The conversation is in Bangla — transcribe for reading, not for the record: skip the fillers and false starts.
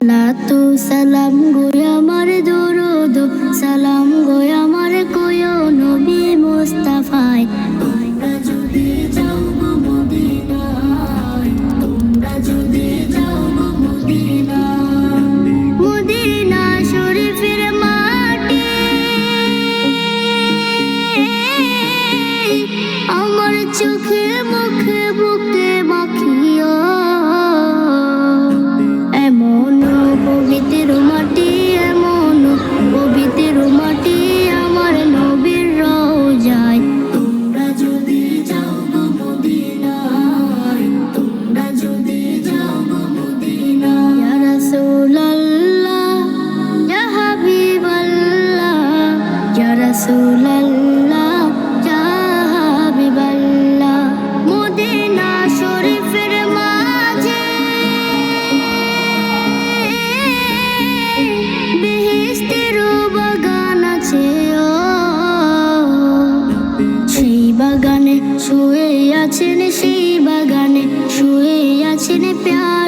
লাতু সালাম গো আমার দরুদ সালাম গো আমার কোয় নবী মুস্তাফায়। তোমরা যদি যাও গো মদিনায়, তোমরা যদি যাও গো মদিনায়, মদিনা শরীফের মাটি আমার চোখে মুখে বুকে মাখিও। এমন পবিত্র মাটি, এমন পবিত্র মাটি আমার নবীর রওজায়। তোমরা যদি যাও গো মদিনায়, তোমরা যদি যাও গো মদিনায়। ইয়া রাসূলুল্লাহ ইয়া হাবিবাল্লাহ, ইয়া রাসূলুল্লাহ ইয়া হাবিবাল্লাহ। মদিনা শরীফের মাঝে বেহেশতের বাগান আছে, সেই বাগানে শুয়ে আছেন, সেই বাগানে শুয়ে আছেন প্যার